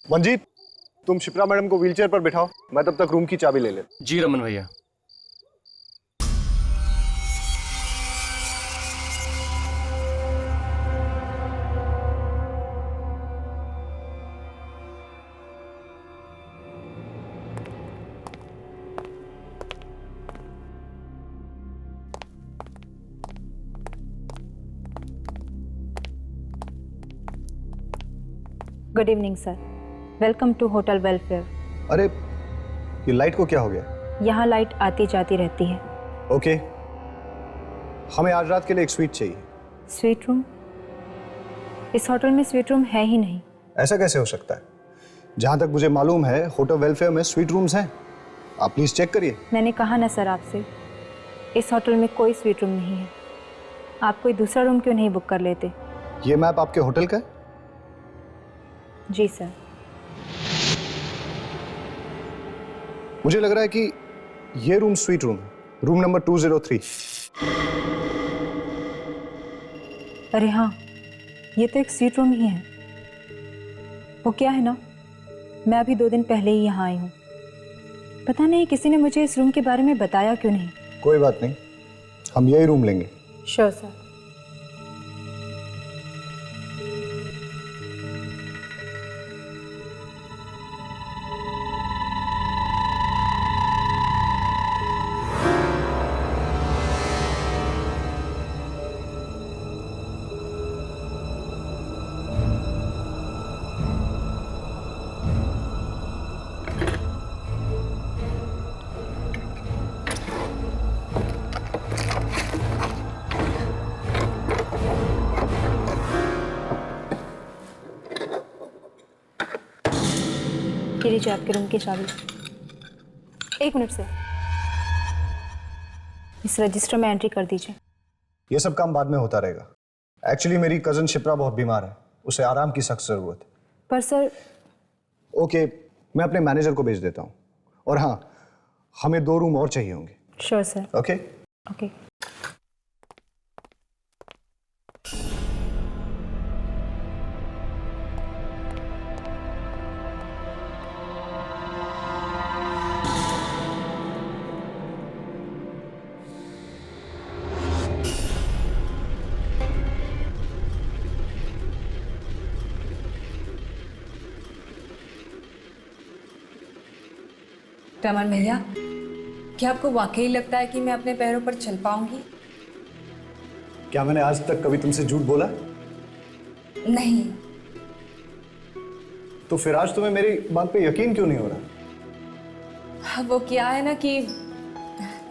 मंजीत, तुम शिप्रा मैडम को व्हीलचेयर पर बिठाओ, मैं तब तक रूम की चाबी ले ले। जी रमन भैया। Good evening sir, welcome to hotel welfare. अरे ये लाइट को क्या हो गया? यहाँ लाइट आती जाती रहती है। ओके, हमें आज रात के लिए एक स्वीट चाहिए। Suite room? इस होटल में स्वीट रूम है ही नहीं। ऐसा कैसे हो सकता है? जहाँ तक मुझे मालूम है होटल वेलफेयर में स्वीट रूम्स हैं। आप प्लीज चेक करिए। मैंने कहा ना सर आपसे, इस होटल में कोई स्वीट रूम नहीं है। आप कोई दूसरा रूम क्यों नहीं बुक कर लेते? ये मैप आपके होटल का है? जी सर। मुझे लग रहा है कि ये रूम स्वीट रूम है, रूम नंबर 203। अरे हाँ, ये तो एक स्वीट रूम ही है। वो क्या है ना, मैं अभी 2 दिन पहले ही यहाँ आई हूँ। पता नहीं किसी ने मुझे इस रूम के बारे में बताया क्यों नहीं। कोई बात नहीं, हम यही रूम लेंगे। Sure sir. ये लीजिए आपके रूम की चाबी। 1 मिनट से इस रजिस्टर में एंट्री कर दीजिए। ये सब काम बाद में होता रहेगा। एक्चुअली मेरी कजन शिप्रा बहुत बीमार है, उसे आराम की सख्त जरूरत है। पर सर। ओके, मैं अपने मैनेजर को भेज देता हूँ। और हाँ, हमें 2 रूम और चाहिए होंगे। Sure sir. Okay okay. Raman भैया, क्या आपको वाकई लगता है कि मैं अपने पैरों पर चल पाऊंगी? क्या मैंने आज तक कभी तुमसे झूठ बोला? नहीं। तो फिर आज तुम्हें मेरी बात पे यकीन क्यों नहीं हो रहा? वो क्या है ना कि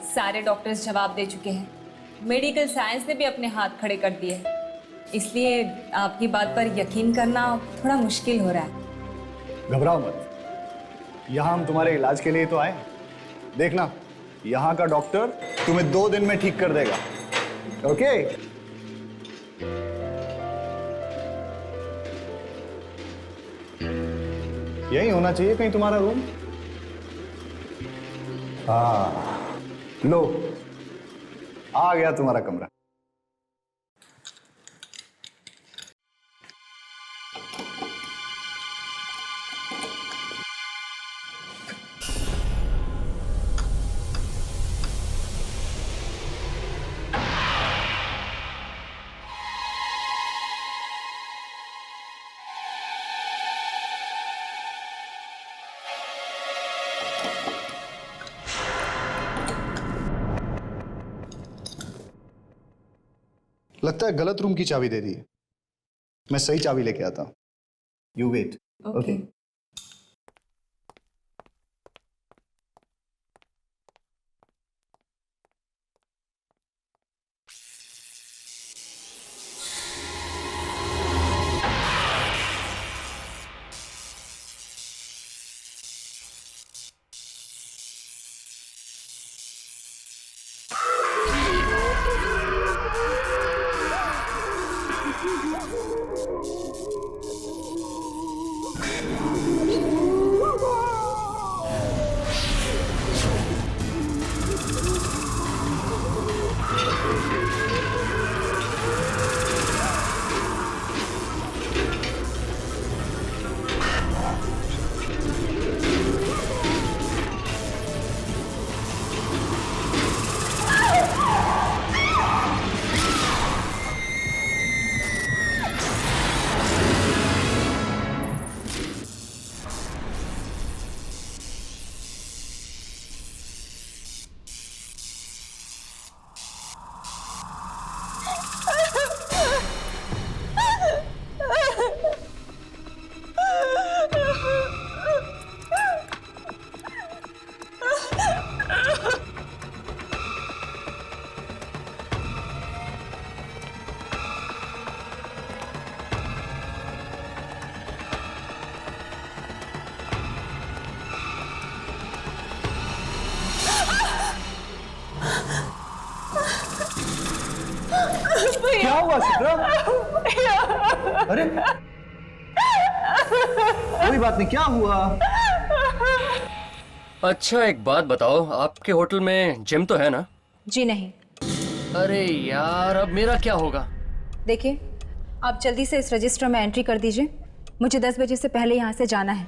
सारे डॉक्टर्स जवाब दे चुके हैं, मेडिकल साइंस ने भी अपने हाथ खड़े कर दिए, इसलिए आपकी बात पर यकीन करना थोड़ा मुश्किल हो रहा है। घबराओ मत, यहाँ हम तुम्हारे इलाज के लिए तो आए। देखना, यहाँ का डॉक्टर तुम्हें 2 दिन में ठीक कर देगा। ओके? यही होना चाहिए कहीं तुम्हारा रूम। हाँ, लो, आ गया तुम्हारा कमरा। लगता है गलत रूम की चाबी दे दी है। मैं सही चाबी लेके आता हूं। You wait. ओके। क्या हुआ शिप्रा? अरे कोई बात नहीं, क्या हुआ? अच्छा एक बात बताओ, आपके होटल में जिम तो है ना? जी नहीं। अरे यार, अब मेरा क्या होगा? देखिए, आप जल्दी से इस रजिस्टर में एंट्री कर दीजिए। मुझे 10 बजे से पहले यहाँ से जाना है।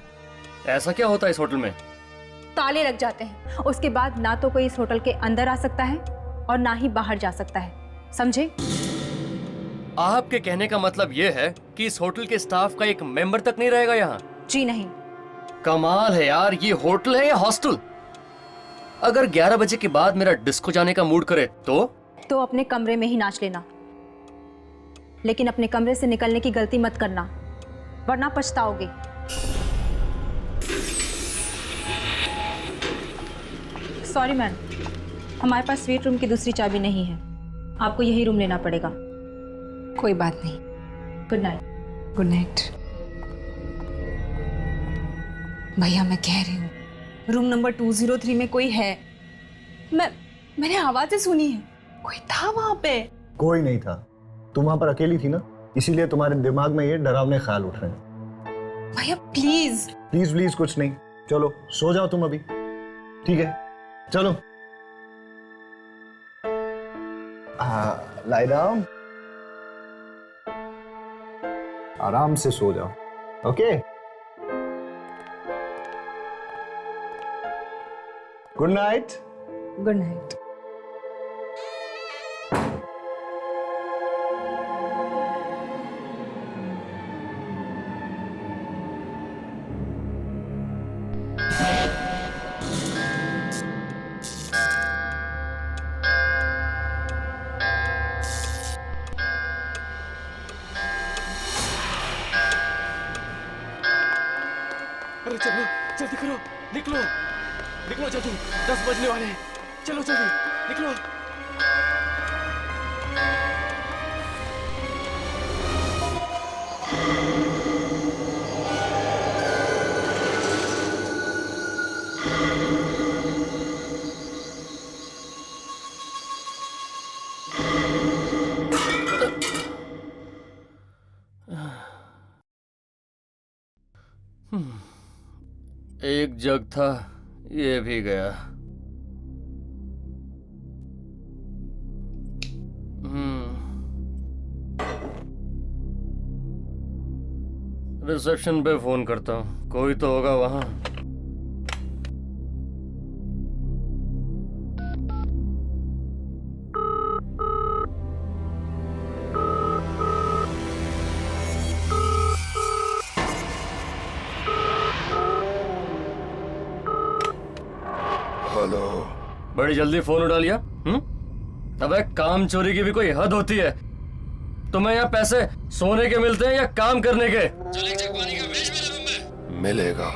ऐसा क्या होता है इस होटल में? ताले लग जाते हैं। उसके बाद ना तो कोई इस होटल के अंदर आ सकता है और ना ही बाहर जा सकता है, समझे? आपके कहने का मतलब ये है कि इस होटल के स्टाफ का एक मेंबर तक नहीं रहेगा यहाँ? जी नहीं। कमाल है यार, ये होटल है या हॉस्टल? अगर 11 बजे के बाद मेरा डिस्को जाने का मूड करे तो अपने कमरे में ही नाच लेना, लेकिन अपने कमरे से निकलने की गलती मत करना, वरना पछताओगे। सॉरी मैम, हमारे पास स्वीट रूम की दूसरी चाबी नहीं है, आपको यही रूम लेना पड़ेगा। कोई बात नहीं। Good night. Good night. भैया मैं कह रही हूँ, रूम नंबर 203 में कोई है। मैंने आवाजें सुनी है, कोई था वहां पे। कोई नहीं था, तुम वहां पर अकेली थी ना, इसीलिए तुम्हारे दिमाग में ये डरावने ख्याल उठ रहे हैं। भैया प्लीज। प्लीज प्लीज कुछ नहीं, चलो सो जाओ तुम अभी, ठीक है? चलो लाई डाउन, आराम से सो जाओ, okay? Good night. Good night. अरे चलो जल्दी करो, निकलो निकलो जल्दी, 10 बजने वाले हैं। चलो जल्दी निकलो। एक जग था, ये भी गया। रिसेप्शन पे फोन करता हूँ, कोई तो होगा वहां। हेलो। बड़ी जल्दी फोन उठा लिया। अबे काम चोरी की भी कोई हद होती है। तुम्हें यहाँ पैसे सोने के मिलते हैं या काम करने के? मिलेगा।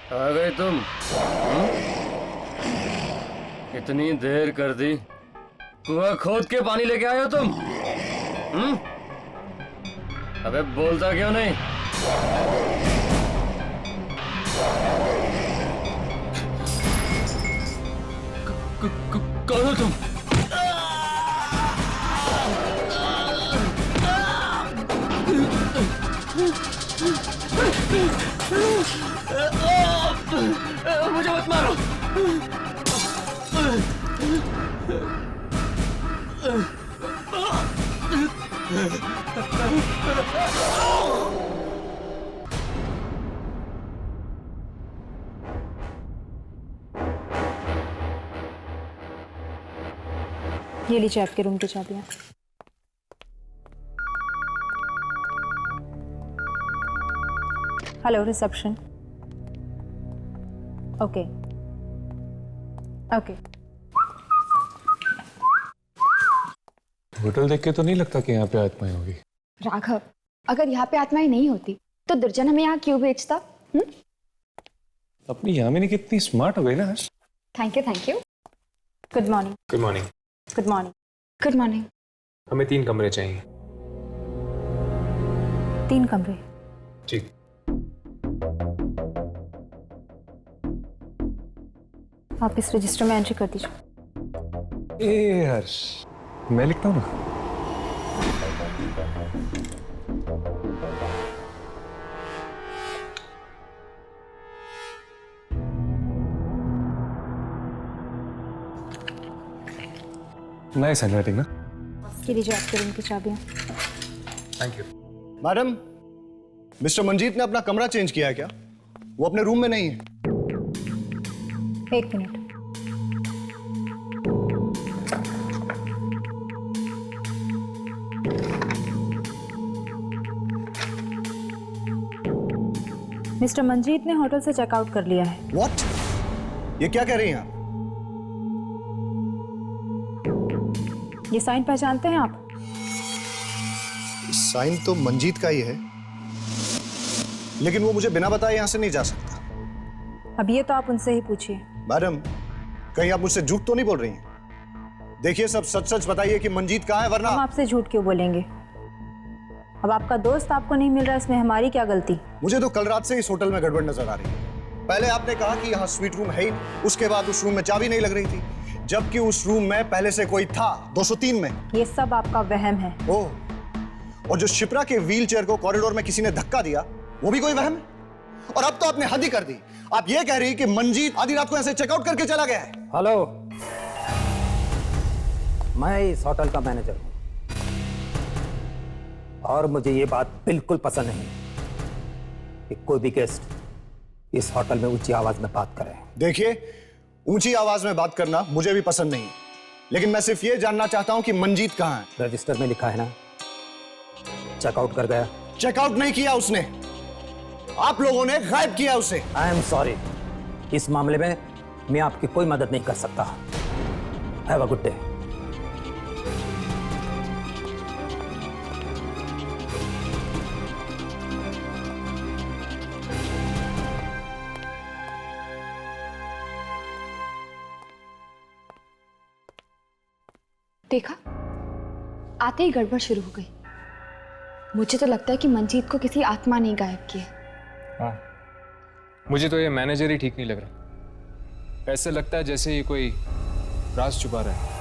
आ गए तुम? इतनी देर कर दी, कुआं खोद के पानी लेके आए हो तुम? अबे बोलता क्यों नहीं? कौन हो तुम? मुझे मत मारो। ये लीजिए आपके रूम की चाबियां। Hello reception. Okay okay. Hotel देख के तो नहीं लगता कि यहाँ पे आत्माएं होगी। राघव, अगर यहाँ पे आत्माएं नहीं होती तो दुर्जन हमें यहाँ क्यों भेजता? अपनी यामिनी कितनी स्मार्ट हो गई ना आज। Thank you thank you. Good morning. Good morning. Good morning. Good morning. हमें 3 कमरे चाहिए। 3 कमरे। ठीक। आप इस रजिस्टर में एंट्री कर दीजिए। ए हर्ष, मैं लिखता हूँ ना। नाइस हैंडराइटिंग ना। ये लीजिए आपके रूम की चाबियाँ। Thank you. Madam, Mister Manjeet ने अपना कमरा चेंज किया है क्या? वो अपने रूम में नहीं है। 1 मिनट। मिस्टर मंजीत ने होटल से चेकआउट कर लिया है। व्हाट? ये क्या कह रही हैं आप? ये साइन पहचानते हैं आप? साइन तो मंजीत का ही है, लेकिन वो मुझे बिना बताए यहां से नहीं जा सकता। अब ये तो आप उनसे ही पूछिए। मैडम, कहीं आप मुझसे झूठ तो नहीं बोल रही हैं? देखिए, सब सच सच बताइए कि मंजीत कहाँ है, वरना हम आपसे झूठ क्यों बोलेंगे? अब आपका दोस्त आपको नहीं मिल रहा, इसमें हमारी क्या गलती? मुझे तो कल रात से इस होटल में गड़बड़ नजर आ रही है। पहले आपने कहा कि यहाँ स्वीट रूम है ही, उसके बाद उस रूम में चाबी नहीं लग रही थी, जबकि उस रूम में पहले से कोई था 203 में। ये सब आपका वहम है। ओह, और जो शिप्रा के व्हील चेयर को कॉरिडोर में किसी ने धक्का दिया, वो भी कोई वहम है? और अब तो आपने हद ही कर दी। आप ये कह रही कि मंजीत आधी रात को ऐसे चेकआउट करके चला गया है? हेलो, मैं इस होटल का मैनेजर हूं और मुझे ये बात बिल्कुल पसंद नहीं कि कोई भी गेस्ट इस होटल में ऊंची आवाज में बात करे। देखिए, ऊंची आवाज में बात करना मुझे भी पसंद नहीं, लेकिन मैं सिर्फ ये जानना चाहता हूं कि मंजीत कहां है। रजिस्टर में लिखा है ना, चेकआउट कर गया। चेकआउट नहीं किया उसने, आप लोगों ने गायब किया उसे। आई एम सॉरी, इस मामले में मैं आपकी कोई मदद नहीं कर सकता। Have a good day. देखा, आते ही गड़बड़ शुरू हो गई। मुझे तो लगता है कि मंजीत को किसी आत्मा ने गायब किया। हाँ, मुझे तो ये मैनेजर ही ठीक नहीं लग रहा। ऐसे लगता है जैसे ये कोई राज छुपा रहा है।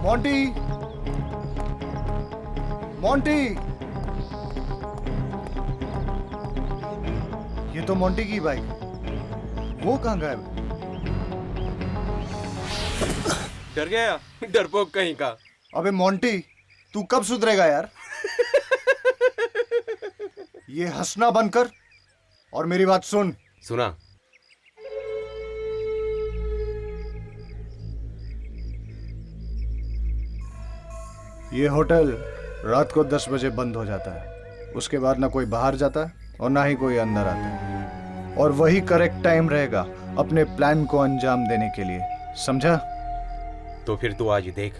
मोंटी, मोंटी, ये तो मोंटी की बाइक, वो कहाँ गायब? डर गया, डरपोक कहीं का। अबे मोंटी, तू कब सुधरेगा यार? ये हंसना बंद कर और मेरी बात सुन। सुना। ये होटल रात को 10 बजे बंद हो जाता है। उसके बाद ना कोई बाहर जाता है और ना ही कोई अंदर आता है, और वही करेक्ट टाइम रहेगा अपने प्लान को अंजाम देने के लिए, समझा? तो फिर तू आज देख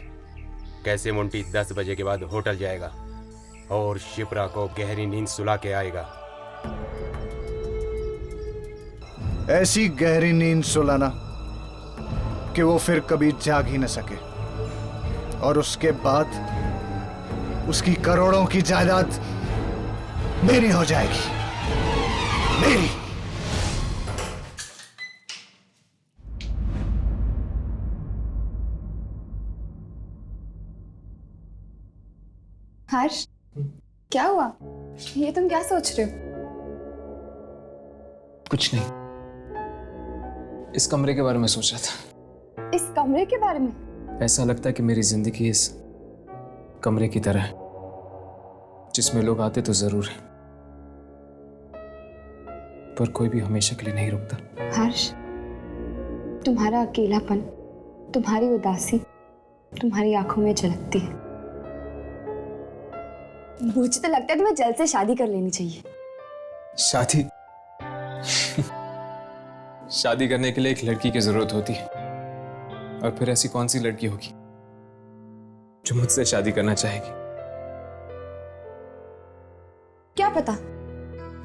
कैसे मोंटी 10 बजे के बाद होटल जाएगा और शिप्रा को गहरी नींद सुला के आएगा। ऐसी गहरी नींद सुलाना कि वो फिर कभी जाग ही न सके, और उसके बाद उसकी करोड़ों की जायदाद मेरी हो जाएगी, मेरी। हर्ष, क्या हुआ? ये तुम क्या सोच रहे हो? कुछ नहीं, इस कमरे के बारे में सोच रहा था। इस कमरे के बारे में? ऐसा लगता है कि मेरी जिंदगी इस कमरे की तरह है, जिसमें लोग आते तो जरूर हैं, पर कोई भी हमेशा के लिए नहीं रुकता। हर्ष, तुम्हारा अकेलापन, तुम्हारी उदासी तुम्हारी आंखों में झलकती है। मुझे तो लगता है तुम्हें जल्द से शादी कर लेनी चाहिए। शादी? शादी करने के लिए एक लड़की की जरूरत होती है, और फिर ऐसी कौन सी लड़की होगी जो मुझसे शादी करना चाहेगी? क्या पता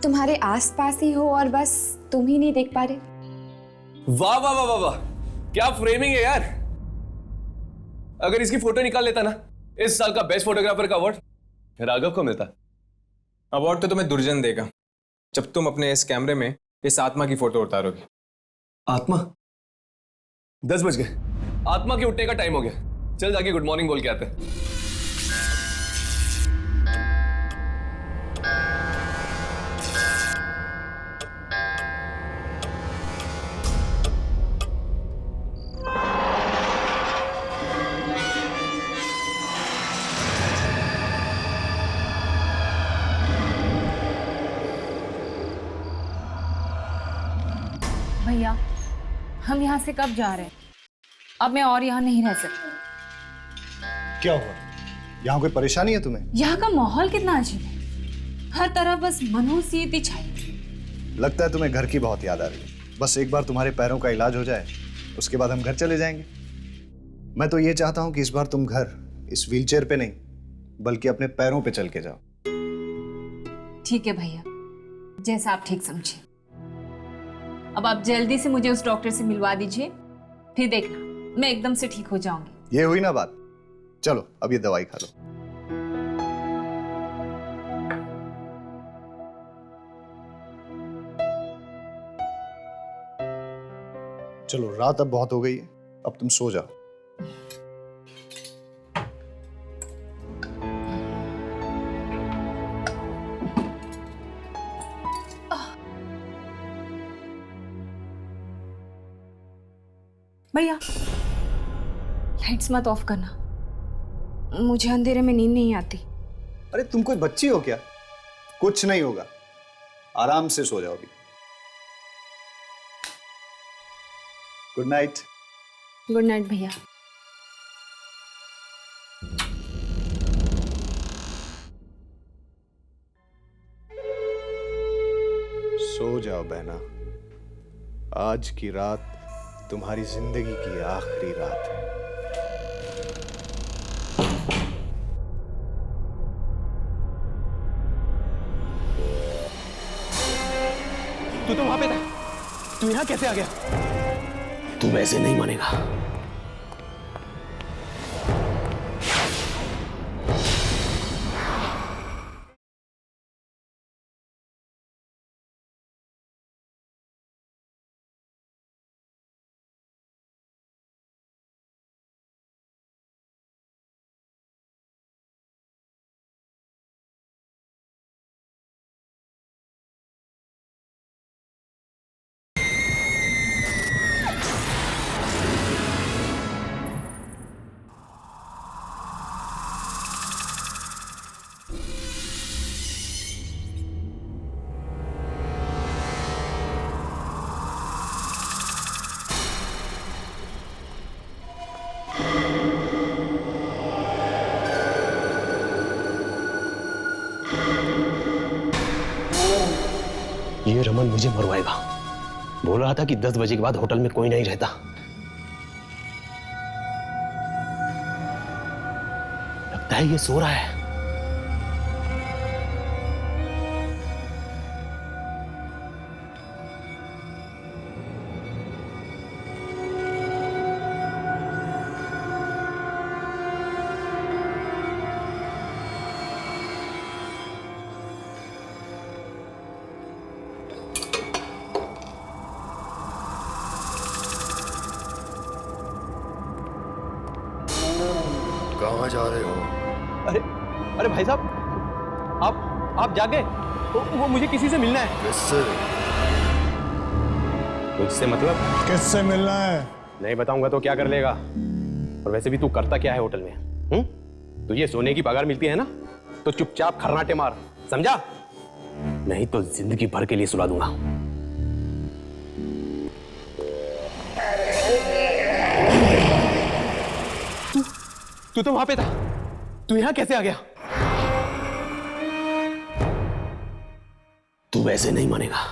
तुम्हारे आसपास ही हो और बस तुम ही नहीं देख पा रहे। वाह वाह वाह वाह वाह, क्या फ्रेमिंग है यार। अगर इसकी फोटो निकाल लेता ना, इस साल का बेस्ट फोटोग्राफर का अवार्ड राघव को मिलता। अवार्ड तो तुम्हें दुर्जन देगा जब तुम अपने इस कैमरे में इस आत्मा की फोटो उतारोगे। आत्मा? 10 बज गए, आत्मा के उठने का टाइम हो गया। चल जाके गुड मॉर्निंग बोल के आते हैं। भैया, हम यहाँ से कब जा रहे हैं? अब मैं और यहाँ नहीं रह सकती। क्या हुआ? यहाँ कोई परेशानी है तुम्हें? यहाँ का माहौल कितना अजीब है, हर तरफ बस मनहूसियत छाई। लगता है तुम्हें घर की बहुत याद आ रही है। बस एक बार तुम्हारे पैरों का इलाज हो जाए, उसके बाद हम घर चले जाएंगे। मैं तो ये चाहता हूँ कि इस बार तुम घर इस व्हीलचेयर पे नहीं, बल्कि अपने पैरों पे चल के जाओ। ठीक है भैया, जैसा आप ठीक समझे। अब आप जल्दी से मुझे उस डॉक्टर से मिलवा दीजिए, फिर देखना मैं एकदम से ठीक हो जाऊंगी। ये हुई ना बात। चलो अब ये दवाई खा लो। चलो, रात अब बहुत हो गई है, अब तुम सो जाओ। भैया, लाइट्स मत ऑफ करना, मुझे अंधेरे में नींद नहीं आती। अरे तुम कोई बच्ची हो क्या? कुछ नहीं होगा, आराम से सो जाओ अभी। Good night. गुड नाइट भैया। सो जाओ बहना, आज की रात तुम्हारी जिंदगी की आखिरी रात है। तू तो वहां पे था, तू यहां कैसे आ गया? तू वैसे नहीं मानेगा। ये रमन मुझे मरवाएगा। बोल रहा था कि 10 बजे के बाद होटल में कोई नहीं रहता। लगता है ये सो रहा है। कहाँ जा रहे हो? अरे अरे भाई साहब, आप जागे? वो मुझे किसी से मिलना है। किससे? मुझसे मतलब? किससे मिलना है? नहीं बताऊंगा तो क्या कर लेगा? और वैसे भी तू करता क्या है होटल में? तुझे सोने की पगार मिलती है ना, तो चुपचाप खर्राटे मार, समझा? नहीं तो जिंदगी भर के लिए सुला दूंगा। तू तो वहां पे था, तू यहां कैसे आ गया? तू वैसे नहीं मानेगा।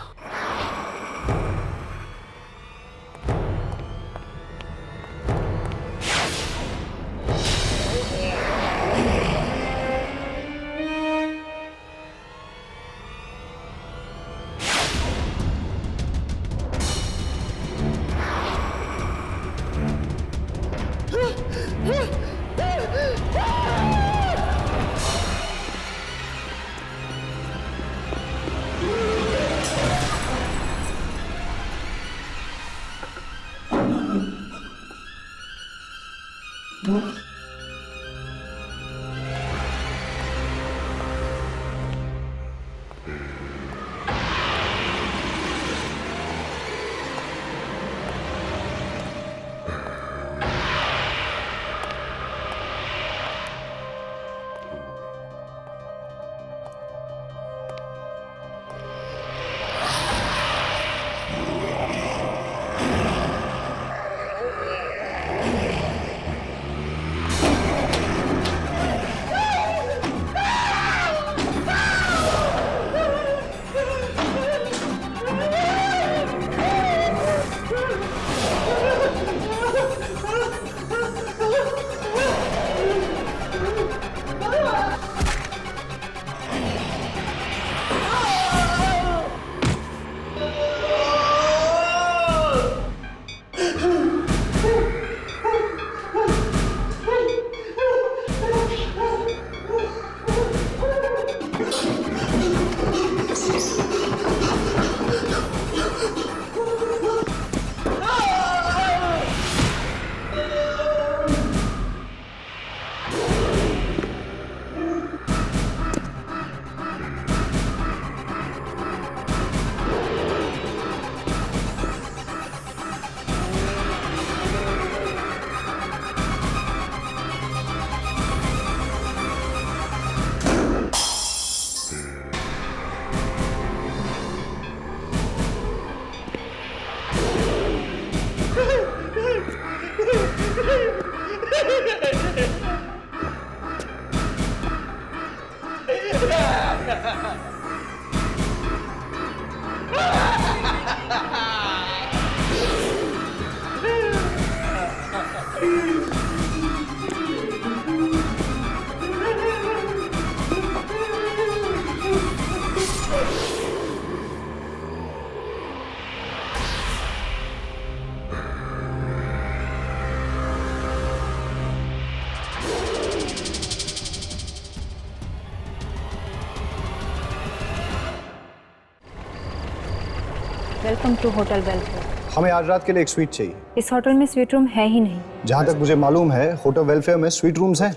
Welcome to hotel welfare. हमें आज रात के लिए एक स्वीट चाहिए। इस होटल में स्वीट रूम है ही नहीं। जहाँ तक मुझे मालूम है होटल वेलफेयर में स्वीट रूम्स हैं।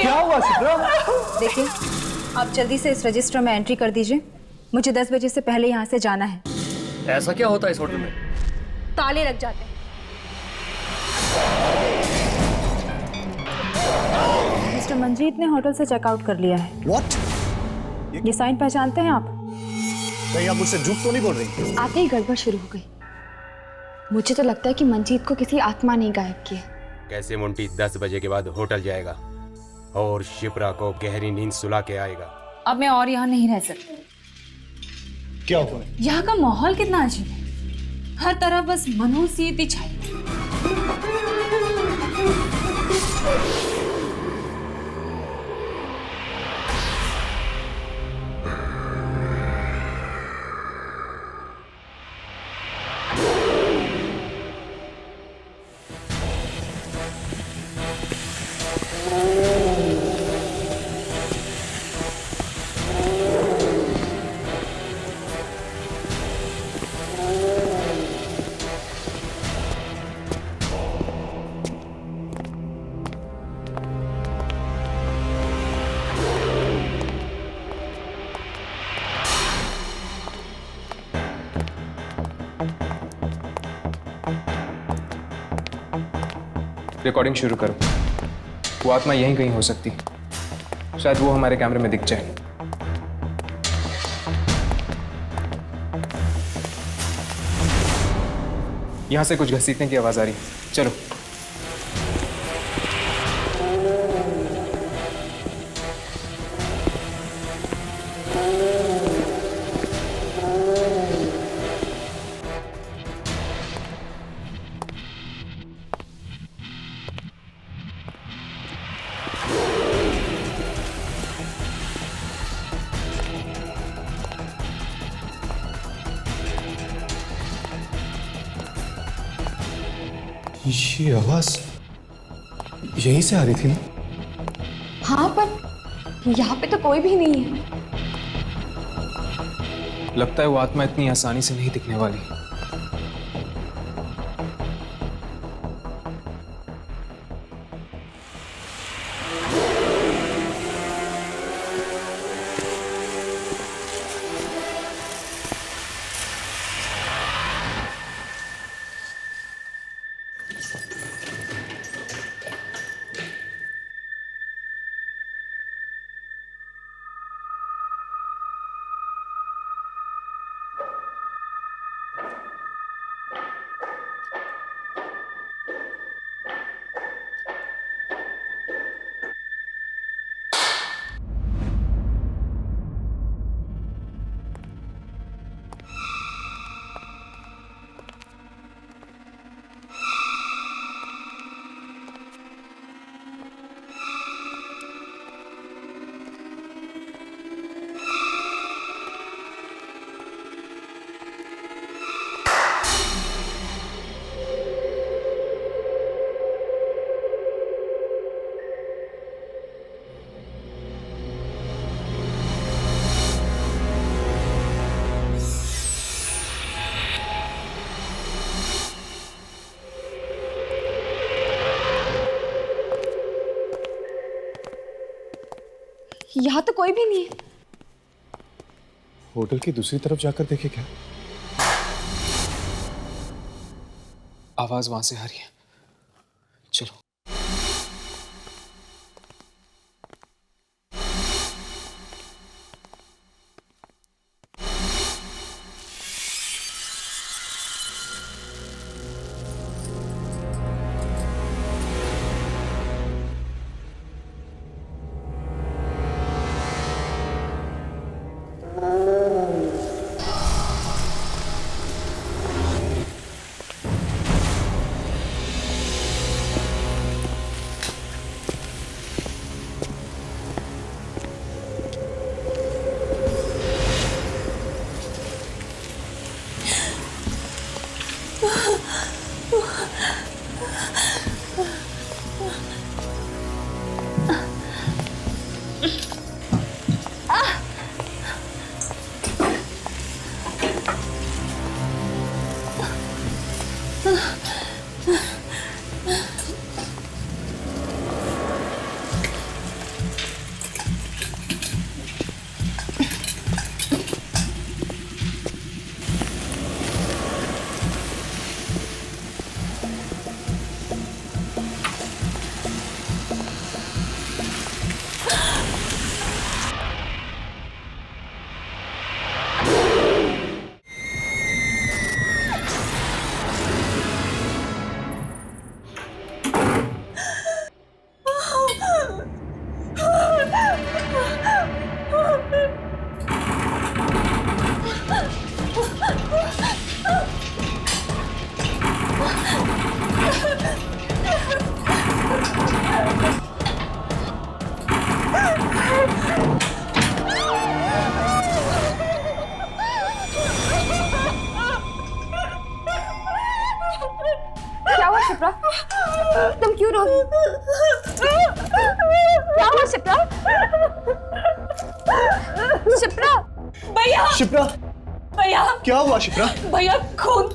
क्या हुआ सिद्रा? देखिए, आप जल्दी से इस रजिस्टर में एंट्री कर दीजिए। मुझे 10 बजे से पहले यहाँ से जाना है। ऐसा क्या होता है इस होटल में? ताले लग जाते हैं। मिस्टर मंजीत ने होटल से चेकआउट कर लिया है। What? ये साइन पहचानते हैं आप? कहीं आप मुझसे झूठ तो नहीं बोल रही? आते ही गड़बड़ शुरू हो गई। मुझे तो लगता है कि मंजीत को किसी आत्मा ने गायब किया। कैसे मुंटी 10 बजे के बाद होटल जाएगा और शिप्रा को गहरी नींद सुला के आएगा। अब मैं और यहाँ नहीं रह सकती। क्या हुआ? यहाँ का माहौल कितना अजीब है। हर तरफ बस मनहूसियत ही छाई है। रिकॉर्डिंग शुरू करो। वो आत्मा यहीं कहीं हो सकती, शायद वो हमारे कैमरे में दिख जाए। यहां से कुछ घसीटने की आवाज आ रही है। चलो। ये आवाज यहीं से आ रही थी ना? हाँ, पर यहाँ पे तो कोई भी नहीं है। लगता है वो आत्मा इतनी आसानी से नहीं दिखने वाली। यहाँ तो कोई भी नहीं है। होटल की दूसरी तरफ जाकर देखे क्या? आवाज वहां से आ रही है। चलो। क्या हुआ शिप्रा? तुम क्यों रो रही? क्या हुआ शिप्रा? शिप्रा! भैया शिप्रा, भैया क्या हुआ शिप्रा? भैया खून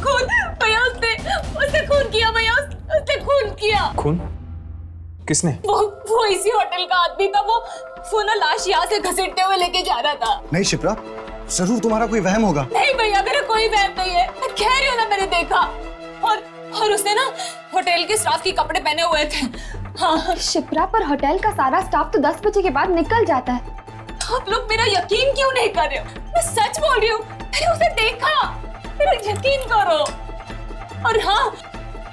खून भैया उसने खून किया भैया उसने खून किया। खून? किसने? वो इसी होटल का आदमी था। वो ना लाश यहाँ से घसीटते हुए लेके जा रहा था। नहीं शिप्रा, जरूर तुम्हारा कोई वहम होगा। नहीं भैया मेरा कोई वहम नहीं है, मैं कह रही हूँ ना मैंने देखा। और उसने ना होटल के स्टाफ के कपड़े पहने हुए थे। हाँ शिप्रा, पर होटल का सारा स्टाफ तो 10 बजे के बाद निकल जाता है। आप लोग मेरा यकीन क्यों नहीं कर रहे हो? मैं सच बोल रही हूँ, मैंने उसे देखा, मेरा यकीन करो। और हाँ,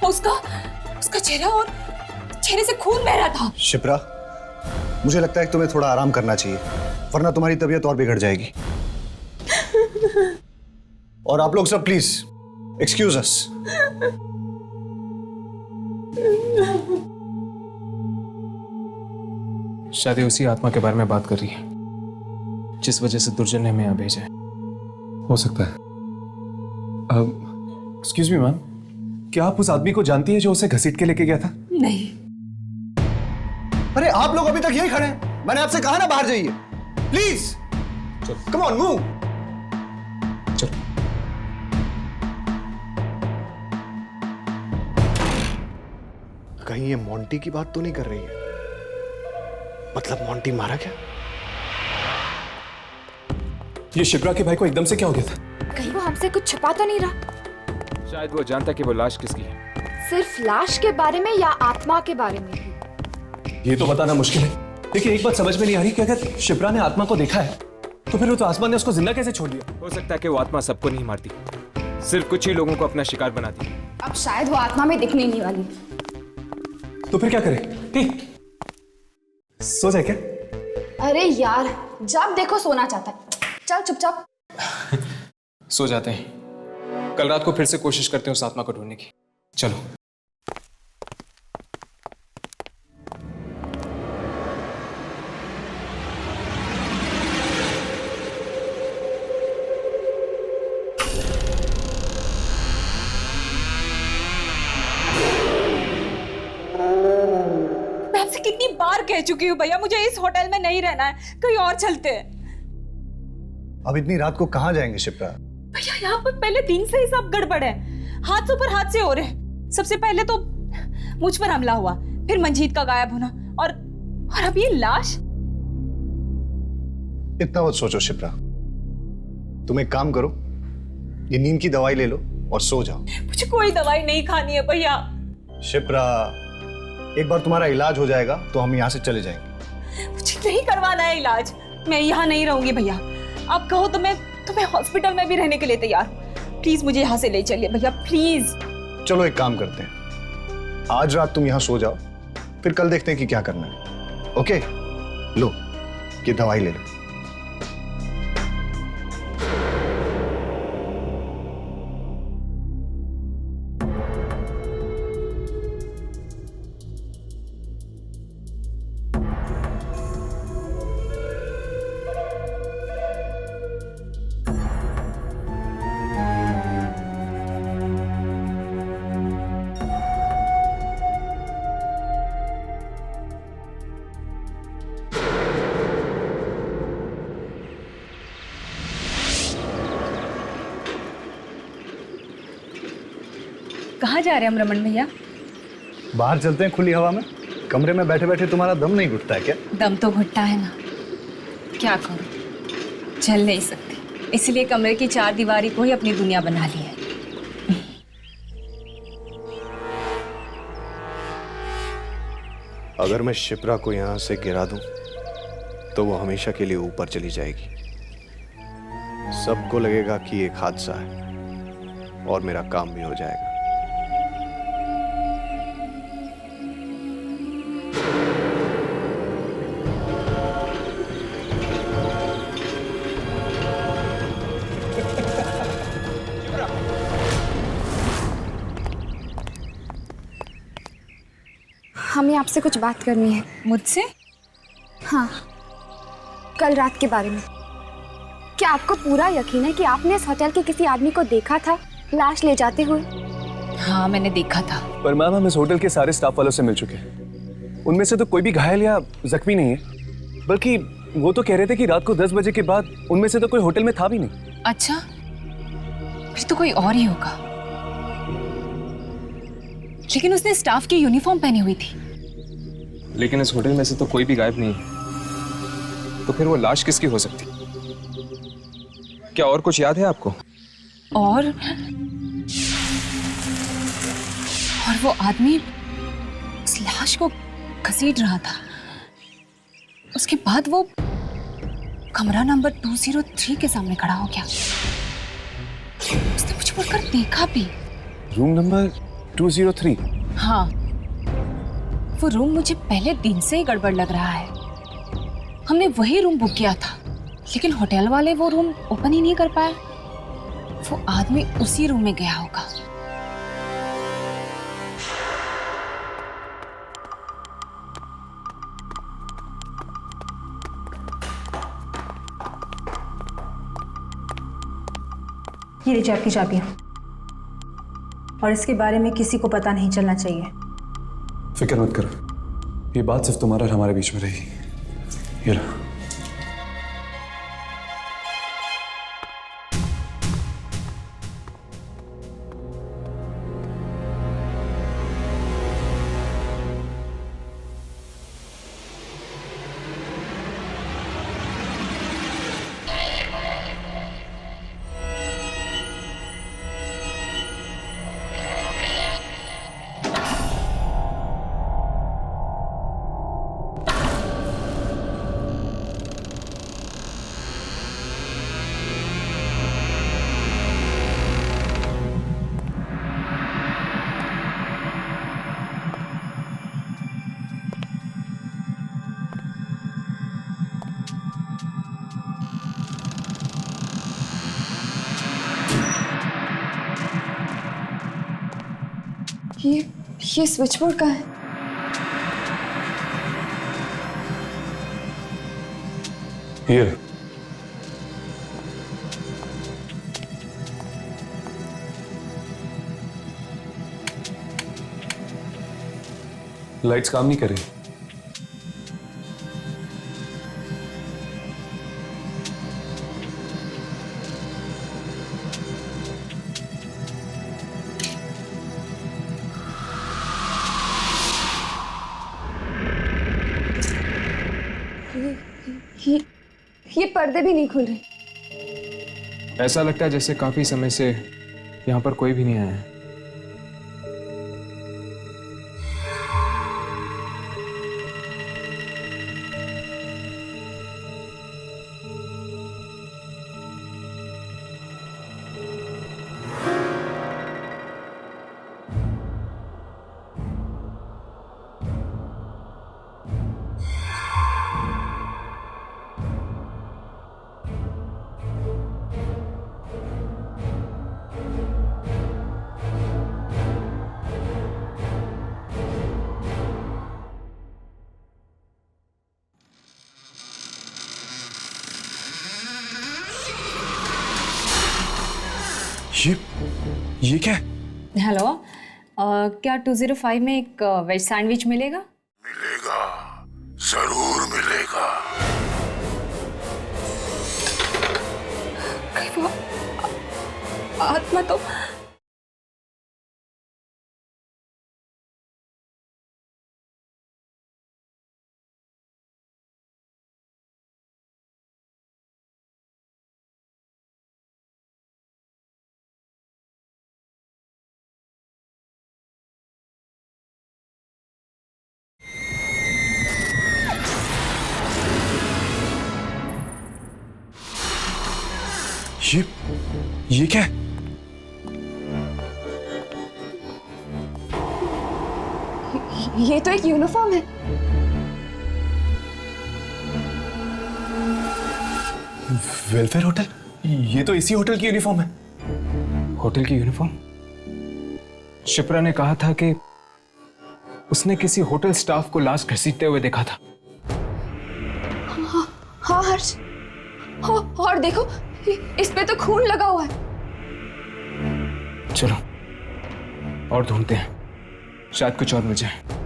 उसका चेहरे से खून बह रहा था। शिप्रा, मुझे लगता है कि तुम्हें थोड़ा आराम करना चाहिए, वरना तुम्हारी तबीयत और बिगड़ जाएगी। और आप लोग सब प्लीज एक्सक्यूज अस। शायद उसी आत्मा के बारे में बात कर रही है जिस वजह से दुर्जन ने हमें यहाँ भेजा है। हो सकता है। एक्सक्यूज मी मैम, क्या आप उस आदमी को जानती हैं जो उसे घसीट के लेके गया था? नहीं। अरे आप लोग अभी तक यही खड़े हैं। मैंने आपसे कहा ना बाहर जाइए, प्लीज। Come on, move. चलो। कहीं ये मोंटी की बात तो नहीं कर रही है? मतलब मोंटी मारा क्या? ये शिप्रा के भाई को एकदम से क्या हो गया था? कहीं वो हमसे कुछ छुपा तो नहीं रहा? शायद वो जानता कि वो लाश किसकी है। सिर्फ लाश के बारे में या आत्मा के बारे में भी? ये तो बताना मुश्किल है, लेकिन एक बात समझ में नहीं आ रही कि अगर शिप्रा ने आत्मा को देखा है तो फिर वो तो आसमान ने उसको जिंदा कैसे छोड़ दिया? हो सकता है कि वो आत्मा सबको नहीं मारती, सिर्फ कुछ ही लोगों को अपना शिकार बनाती। अब शायद वो आत्मा में दिखने नहीं वाली। तो फिर क्या करें? सो जाए क्या? अरे यार, जब देखो सोना चाहता है। चल चुपचाप सो जाते हैं। कल रात को फिर से कोशिश करते हैं उस आत्मा को ढूंढने की। चलो। मैं आपसे कितनी बार कह चुकी हूँ भैया, मुझे इस होटल में नहीं रहना है, कहीं और चलते हैं। अब इतनी रात को कहाँ जाएंगे शिप्रा? भैया यहाँ पर पहले दिन से ही सब गड़बड़ है, हादसों पर हादसे हो रहे हैं। सबसे पहले तो मुझ पर हमला हुआ, फिर मंजीत का गायब होना, और अब ये लाश। इतना मत सोचो शिप्रा, तुम एक काम करो, ये नींद की दवाई ले लो और सो जाओ। मुझे कोई दवाई नहीं खानी है भैया। शिप्रा, एक बार तुम्हारा इलाज हो जाएगा तो हम यहाँ से चले जाएंगे। मुझे नहीं करवाना है इलाज, मैं यहाँ नहीं रहूंगी भैया। आप कहो तो मैं हॉस्पिटल में भी रहने के लिए तैयार हूँ। प्लीज मुझे यहाँ से ले चलिए भैया, प्लीज। चलो एक काम करते हैं, आज रात तुम यहाँ सो जाओ, फिर कल देखते हैं कि क्या करना है। ओके, लो ये दवाई ले लो। कहाँ जा रहे हैं हम रमन भैया? बाहर चलते हैं खुली हवा में। कमरे में बैठे बैठे तुम्हारा दम नहीं घुटता है क्या? दम तो घुटता है ना, क्या करूं, चल नहीं सकती, इसलिए कमरे की चार दीवारी को ही अपनी दुनिया बना ली है। अगर मैं शिप्रा को यहाँ से गिरा दूं तो वो हमेशा के लिए ऊपर चली जाएगी। सबको लगेगा कि एक हादसा है और मेरा काम भी हो जाएगा। हमें आपसे कुछ बात करनी है। मुझसे? हाँ, कल रात के बारे में। क्या आपको पूरा यकीन है कि आपने इस होटल के किसी आदमी को देखा था लाश ले जाते हुए? हाँ, मैंने देखा था। पर मैम, हम इस होटल के सारे स्टाफ वालों से मिल चुके हैं, उनमें से तो कोई भी घायल या जख्मी नहीं है। बल्कि वो तो कह रहे थे कि रात को 10 बजे के बाद उनमें से तो कोई होटल में था भी नहीं। अच्छा, फिर तो कोई और ही होगा। लेकिन उसने स्टाफ की यूनिफॉर्म पहनी हुई थी। लेकिन इस होटल में से तो कोई भी गायब नहीं है, तो फिर वो लाश किसकी हो सकती? क्या और कुछ याद है आपको? और वो आदमी उस लाश को घसीट रहा था। उसके बाद वो कमरा नंबर 203 के सामने खड़ा हो गया। उसने मुझे मुड़कर देखा भी। Room number 203? हाँ, वो रूम मुझे पहले दिन से ही गड़बड़ लग रहा है। हमने वही रूम बुक किया था, लेकिन होटल वाले वो रूम ओपन ही नहीं कर पाए। वो आदमी उसी रूम में गया होगा। ये लीजिए आपकी चाबियां। और इसके बारे में किसी को पता नहीं चलना चाहिए। फिक्र मत करो, ये बात सिर्फ तुम्हारा और हमारे बीच में रहेगी। ये लो। ये स्विच बोर्ड कहाँ है? ये लाइट्स काम नहीं कर रही। ये पर्दे भी नहीं खुल रहे। ऐसा लगता है जैसे काफी समय से यहाँ पर कोई भी नहीं आया है। ये क्या है? हेलो, क्या 205 में एक वेज सैंडविच मिलेगा? मिलेगा, जरूर मिलेगा। वो आत्मा तो ये क्या है? ये तो एक यूनिफॉर्म है। Welfare hotel? ये तो इसी होटल की यूनिफॉर्म है। होटल की यूनिफॉर्म? शिप्रा ने कहा था कि उसने किसी होटल स्टाफ को लाश घसीटते हुए देखा था। हाँ हर्ष, और देखो इस पे तो खून लगा हुआ है। चलो और ढूंढते हैं, शायद कुछ और मिल जाए।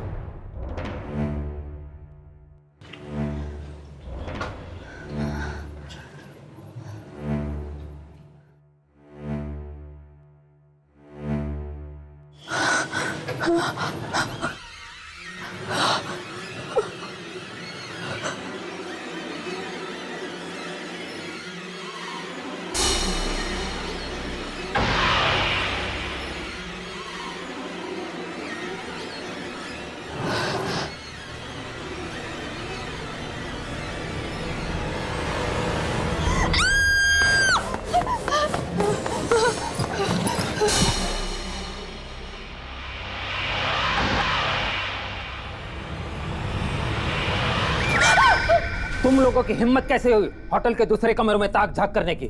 तुम लोगों की हिम्मत कैसे हुई होटल के दूसरे कमरे में ताक झांक करने की?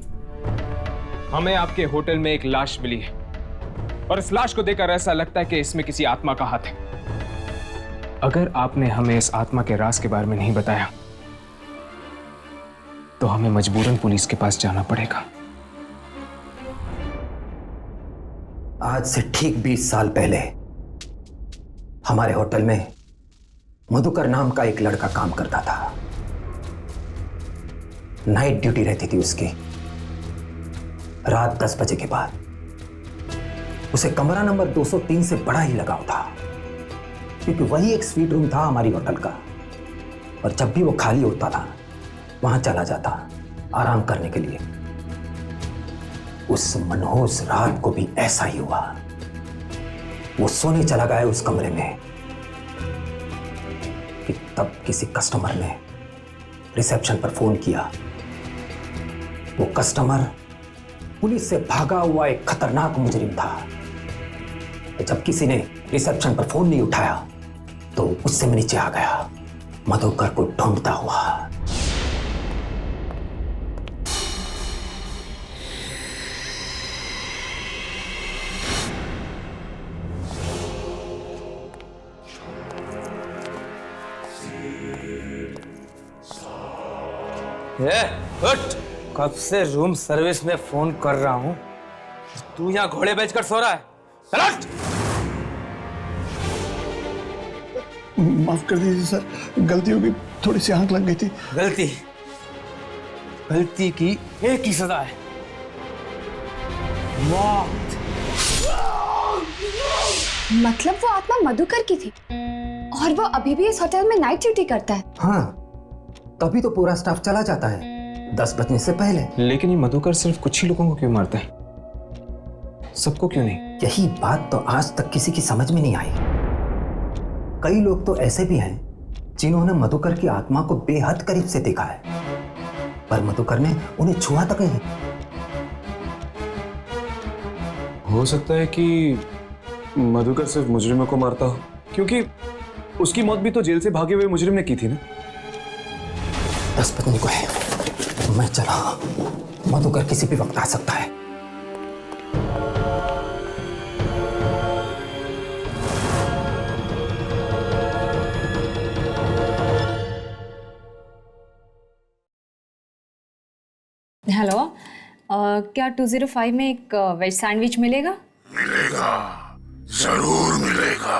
हमें आपके होटल में एक लाश मिली है और इस लाश को देखकर ऐसा लगता है कि इसमें किसी आत्मा का हाथ है। अगर आपने हमें इस आत्मा के राज के बारे में नहीं बताया तो हमें मजबूरन पुलिस के पास जाना पड़ेगा। आज से ठीक 20 साल पहले हमारे होटल में मधुकर नाम का एक लड़का काम करता था। नाइट ड्यूटी रहती थी उसकी। रात 10 बजे के बाद उसे कमरा नंबर 203 से बड़ा ही लगाव था, क्योंकि वही एक स्वीट रूम था हमारी होटल का। और जब भी वो खाली होता था वहां चला जाता आराम करने के लिए। उस मनहूस रात को भी ऐसा ही हुआ। वो सोने चला गया उस कमरे में कि तब किसी कस्टमर ने रिसेप्शन पर फोन किया। वो कस्टमर पुलिस से भागा हुआ एक खतरनाक मुजरिम था। जब किसी ने रिसेप्शन पर फोन नहीं उठाया तो उससे मैं नीचे आ गया, मधुकर को ढूंढता हुआ। उठ। कब से रूम सर्विस में फोन कर रहा हूँ, तू यहाँ घोड़े बेचकर सो रहा है। चल उठ। माफ कर दीजिए सर, गलती होगी, थोड़ी सी आंख लग गई थी। गलती की एक ही सजा है, मौत। मतलब वो आत्मा मधुकर की थी और वो अभी भी इस होटल में नाइट ड्यूटी करता है। हाँ, तभी तो पूरा स्टाफ चला जाता है 10 बजने से पहले। लेकिन ये मधुकर सिर्फ कुछ ही लोगों को क्यों मारता है, सबको क्यों नहीं? यही बात तो आज तक किसी की समझ में नहीं आई। कई लोग तो ऐसे भी हैं जिन्होंने मधुकर की आत्मा को बेहद करीब से देखा है, पर मधुकर ने उन्हें छुआ तक नहीं। हो सकता है कि मधुकर सिर्फ मुजरिमों को मारता हो, क्योंकि उसकी मौत भी तो जेल से भागे हुए मुजरिम ने की थी ना। 10 बजने को है, मैं चला। मधुकर किसी भी वक्त आ सकता है। हेलो, क्या 205 में एक वेज सैंडविच मिलेगा? मिलेगा, जरूर मिलेगा।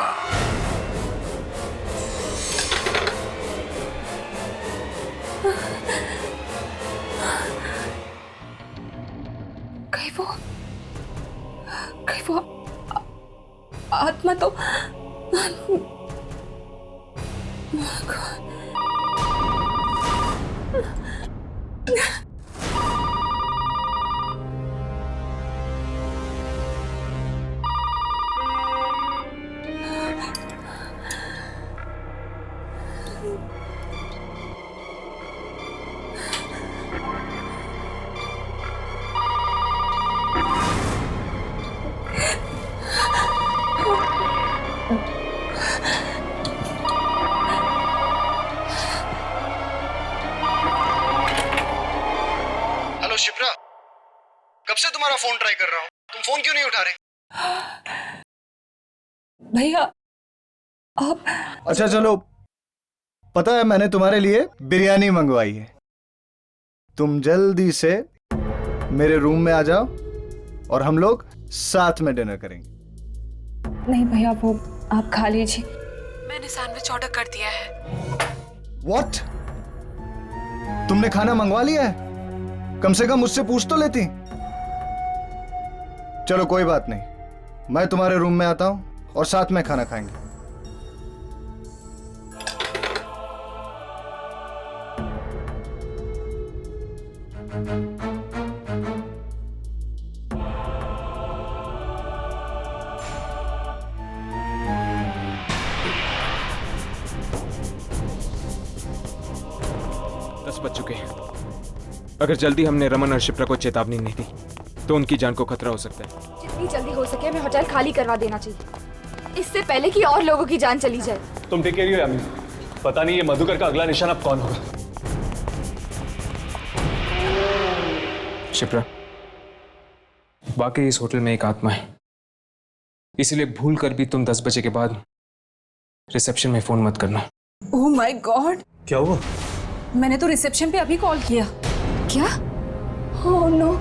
कहीं वो आत्मा तो हेलो शिप्रा, कब से तुम्हारा फोन ट्राई कर रहा हूँ, तुम फोन क्यों नहीं उठा रहे? भैया आप। अच्छा चलो, पता है मैंने तुम्हारे लिए बिरयानी मंगवाई है। तुम जल्दी से मेरे रूम में आ जाओ और हम लोग साथ में डिनर करेंगे। नहीं भैया, वो आप खा लीजिए। मैंने सैंडविच ऑर्डर कर दिया है। व्हाट? तुमने खाना मंगवा लिया है? कम से कम मुझसे पूछ तो लेती। चलो कोई बात नहीं, मैं तुम्हारे रूम में आता हूं और साथ में खाना खाएंगे। बज चुके हैं। अगर जल्दी हमने रमन और शिप्रा को चेतावनी नहीं दी तो उनकी जान को खतरा हो सकता है। जितनी जल्दी हो सके हमें होटल खाली करवा देना चाहिए, इससे पहले कि और लोगों की जान चली जाए। तुम टेक केयर यामिनी, पता नहीं ये मधुकर का अगला निशान अब कौन होगा। शिप्रा, वाकई इस होटल में एक आत्मा है, इसलिए भूल कर भी तुम 10 बजे के बाद रिसेप्शन में फोन मत करना। ओह माय गॉड, क्या हुआ? मैंने तो रिसेप्शन पे अभी कॉल किया। क्या? Oh no.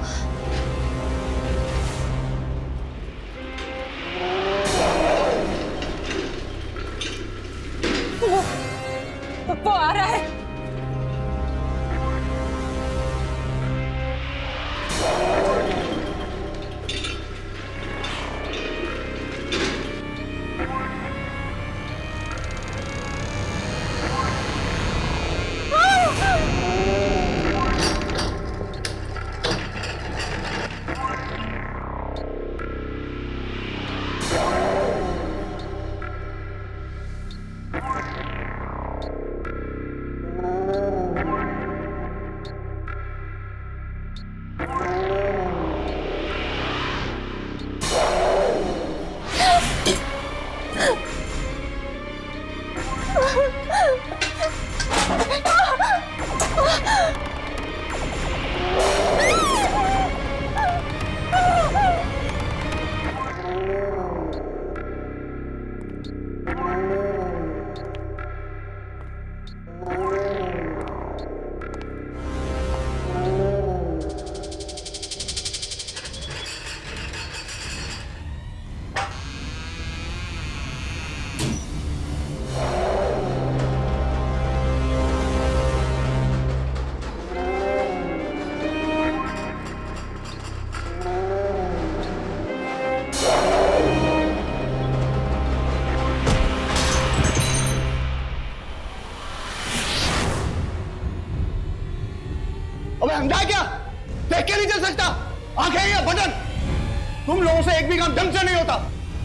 भी काम ढंग से नहीं होता।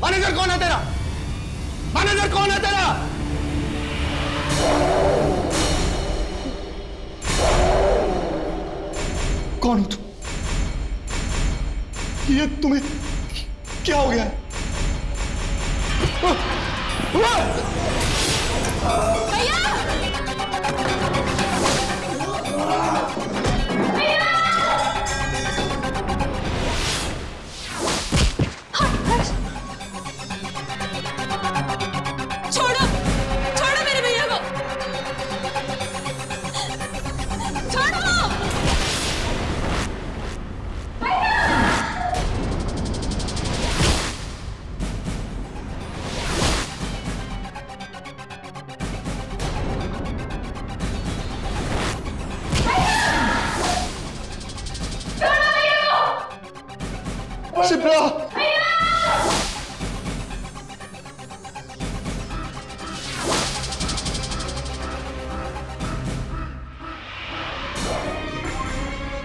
मैनेजर कौन है तेरा? मैनेजर कौन है तेरा? कौन हो तुम? ये तुम्हें क्या हो गया है? छोड़ो छोड़ो मेरे भैया को, छोड़ो। शिप्रा!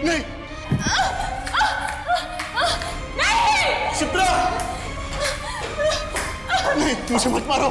नहीं! शिप्रा! नहीं, मुझे मत मारो।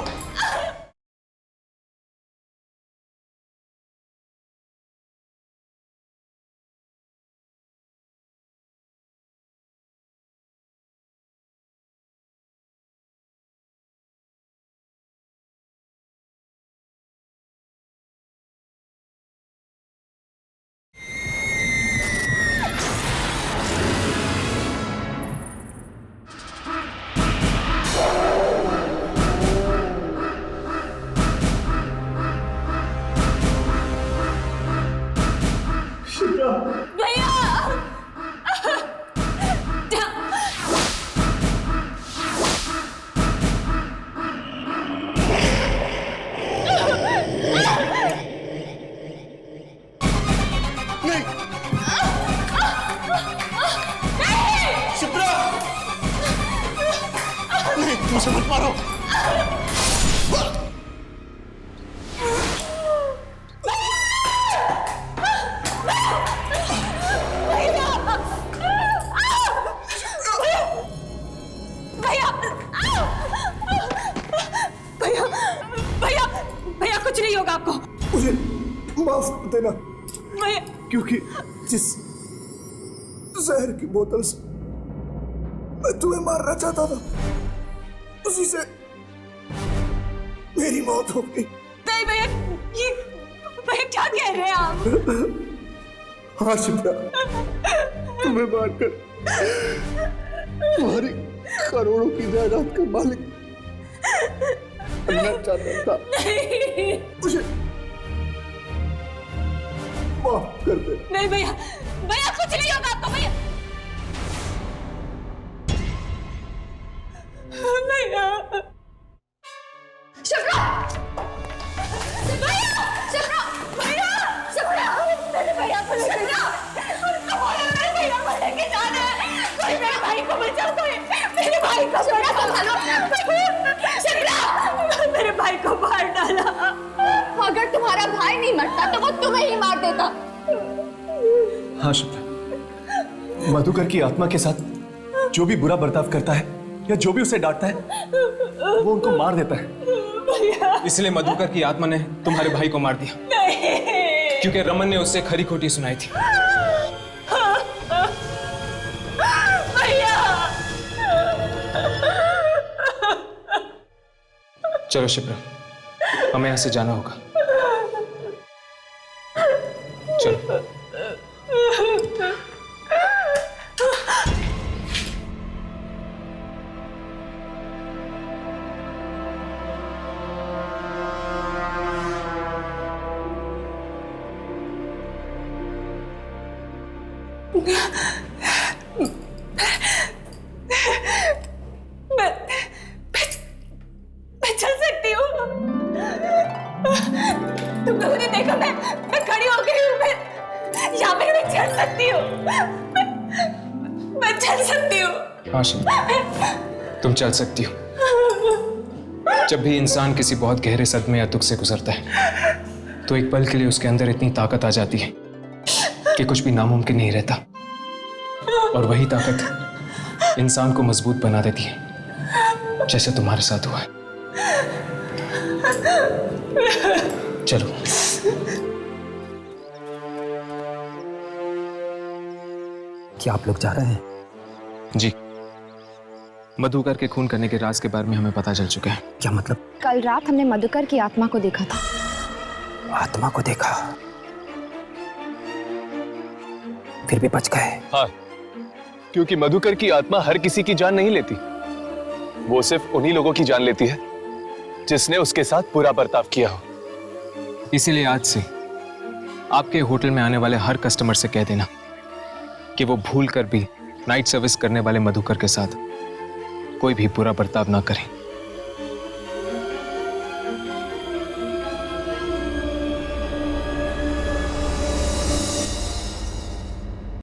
मुझे मत मारो। भैया कुछ नहीं होगा आपको। मुझे माफ कर देना भैया, क्योंकि जिस जहर की बोतल से मैं तुम्हें मारना चाहता था उसी से मेरी मौत हो गई। नहीं भैया, ये भैया क्या कह रहे हैं आप? हाँ शिप्रा, तुम्हें मारकर तुम्हारी करोड़ों की जायदाद का मालिक बनना चाहता था। मुझे माफ कर दे। नहीं भैया, भैया कुछ नहीं होगा आपको। भैया भैया शिप्रा! भैया! शिप्रा! भैया! शिप्रा! मेरे भैया को लेके जा। मेरे भैया को लेके जाना है। कोई मेरे भाई को बचाओ, कोई मेरे भाई को शिप्रा संभालो। शिप्रा! मेरे भाई को मार डाला। अगर तुम्हारा भाई नहीं मरता तो वो तुम्हें ही मार देता। हाँ शिप्रा, मधुकर की आत्मा के साथ जो भी बुरा बर्ताव करता है या जो भी उसे डांटता है वो उनको मार देता है। इसलिए मधुकर की आत्मा ने तुम्हारे भाई को मार दिया। नहीं। क्योंकि रमन ने उससे खरी खोटी सुनाई थी। भैया! चलो शिप्रा, हमें यहाँ से जाना होगा। चलो। मैं चल सकती हूँ। तुम लोगों ने देखा मैं खड़ी हो गई हूँ। मैं यहाँ पे मैं चल सकती हूँ। मैं चल सकती हूँ। हाँ शिप्रा, तुम चल सकती हो। जब भी इंसान किसी बहुत गहरे सदमे या दुख से गुजरता है तो एक पल के लिए उसके अंदर इतनी ताकत आ जाती है कि कुछ भी नामुमकिन नहीं रहता। और वही ताकत इंसान को मजबूत बना देती है, जैसे तुम्हारे साथ हुआ है। चलो। क्या आप लोग जा रहे हैं? जी, मधुकर के खून करने के राज के बारे में हमें पता चल चुका है। क्या मतलब? कल रात हमने मधुकर की आत्मा को देखा था। आत्मा को देखा? फिर भी बच गए? हाँ, क्योंकि मधुकर की आत्मा हर किसी की जान नहीं लेती। वो सिर्फ उन्हीं लोगों की जान लेती है जिसने उसके साथ बुरा बर्ताव किया हो। इसीलिए आज से आपके होटल में आने वाले हर कस्टमर से कह देना कि वो भूल कर भी नाइट सर्विस करने वाले मधुकर के साथ कोई भी बुरा बर्ताव ना करें।